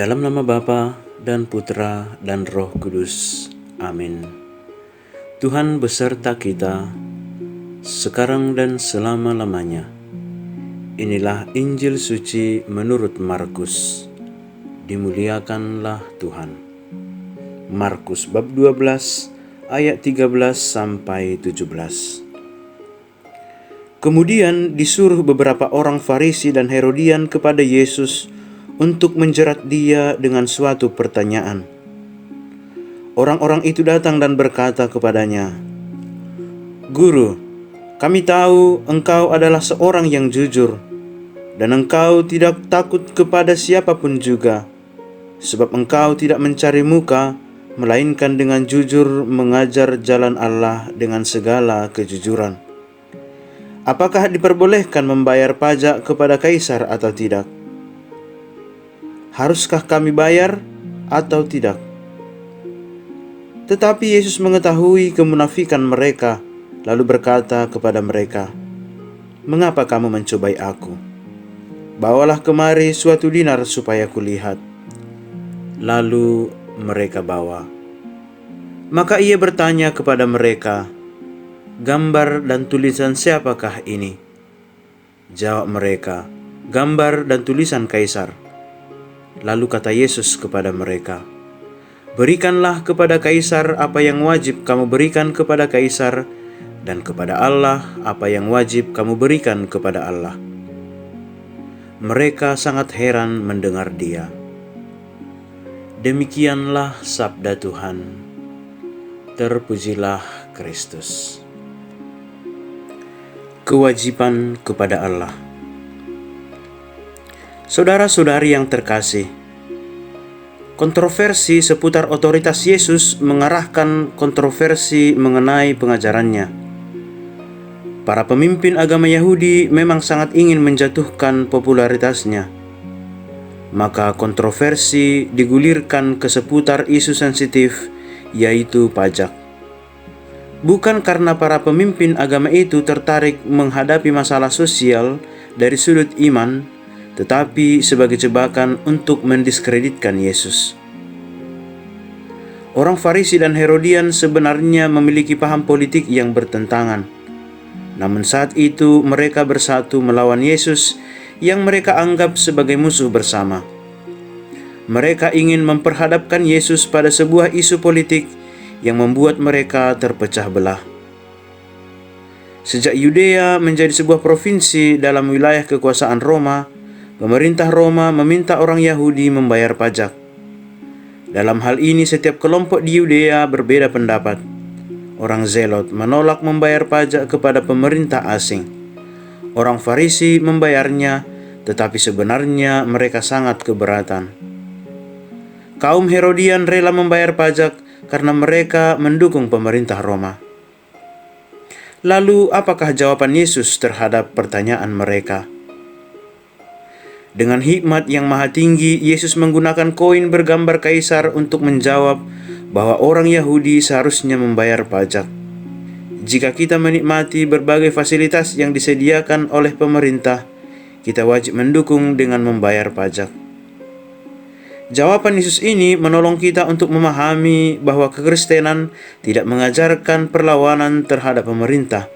Dalam nama Bapa dan Putra dan Roh Kudus. Amin. Tuhan beserta kita, sekarang dan selama-lamanya. Inilah Injil suci menurut Markus. Dimuliakanlah Tuhan. Markus bab 12 ayat 13 sampai 17. Kemudian disuruh beberapa orang Farisi dan Herodian kepada Yesus untuk menjerat dia dengan suatu pertanyaan. Orang-orang itu datang dan berkata kepadanya, "Guru, kami tahu engkau adalah seorang yang jujur, dan engkau tidak takut kepada siapapun juga, sebab engkau tidak mencari muka, melainkan dengan jujur mengajar jalan Allah dengan segala kejujuran. Apakah diperbolehkan membayar pajak kepada kaisar atau tidak? Haruskah kami bayar atau tidak?" Tetapi Yesus mengetahui kemunafikan mereka, lalu berkata kepada mereka, "Mengapa kamu mencobai aku? Bawalah kemari suatu dinar supaya kulihat." Lalu mereka bawa. Maka ia bertanya kepada mereka, "Gambar dan tulisan siapakah ini?" Jawab mereka, "Gambar dan tulisan kaisar." Lalu kata Yesus kepada mereka, "Berikanlah kepada kaisar apa yang wajib kamu berikan kepada kaisar, dan kepada Allah apa yang wajib kamu berikan kepada Allah." Mereka sangat heran mendengar dia. Demikianlah sabda Tuhan. Terpujilah Kristus. Kewajiban kepada Allah. Saudara-saudari yang terkasih, kontroversi seputar otoritas Yesus mengarahkan kontroversi mengenai pengajarannya. Para pemimpin agama Yahudi memang sangat ingin menjatuhkan popularitasnya. Maka kontroversi digulirkan ke seputar isu sensitif, yaitu pajak. Bukan karena para pemimpin agama itu tertarik menghadapi masalah sosial dari sudut iman, tetapi sebagai jebakan untuk mendiskreditkan Yesus. Orang Farisi dan Herodian sebenarnya memiliki paham politik yang bertentangan. Namun saat itu mereka bersatu melawan Yesus yang mereka anggap sebagai musuh bersama. Mereka ingin memperhadapkan Yesus pada sebuah isu politik yang membuat mereka terpecah belah. Sejak Yudea menjadi sebuah provinsi dalam wilayah kekuasaan Roma, pemerintah Roma meminta orang Yahudi membayar pajak. Dalam hal ini setiap kelompok di Yudea berbeda pendapat. Orang Zelot menolak membayar pajak kepada pemerintah asing. Orang Farisi membayarnya, tetapi sebenarnya mereka sangat keberatan. Kaum Herodian rela membayar pajak karena mereka mendukung pemerintah Roma. Lalu apakah jawaban Yesus terhadap pertanyaan mereka? Dengan hikmat yang maha tinggi, Yesus menggunakan koin bergambar kaisar untuk menjawab bahwa orang Yahudi seharusnya membayar pajak. Jika kita menikmati berbagai fasilitas yang disediakan oleh pemerintah, kita wajib mendukung dengan membayar pajak. Jawaban Yesus ini menolong kita untuk memahami bahwa kekristenan tidak mengajarkan perlawanan terhadap pemerintah.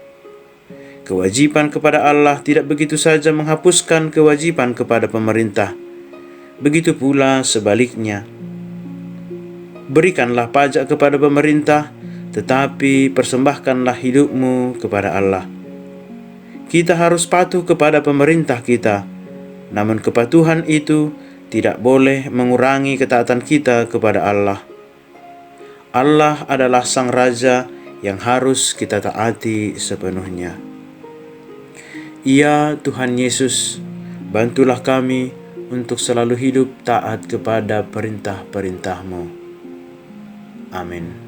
Kewajiban kepada Allah tidak begitu saja menghapuskan kewajiban kepada pemerintah. Begitu pula sebaliknya. Berikanlah pajak kepada pemerintah, tetapi persembahkanlah hidupmu kepada Allah. Kita harus patuh kepada pemerintah kita, namun kepatuhan itu tidak boleh mengurangi ketaatan kita kepada Allah. Allah adalah Sang Raja yang harus kita taati sepenuhnya. Ya Tuhan Yesus, bantulah kami untuk selalu hidup taat kepada perintah-perintah-Mu. Amin.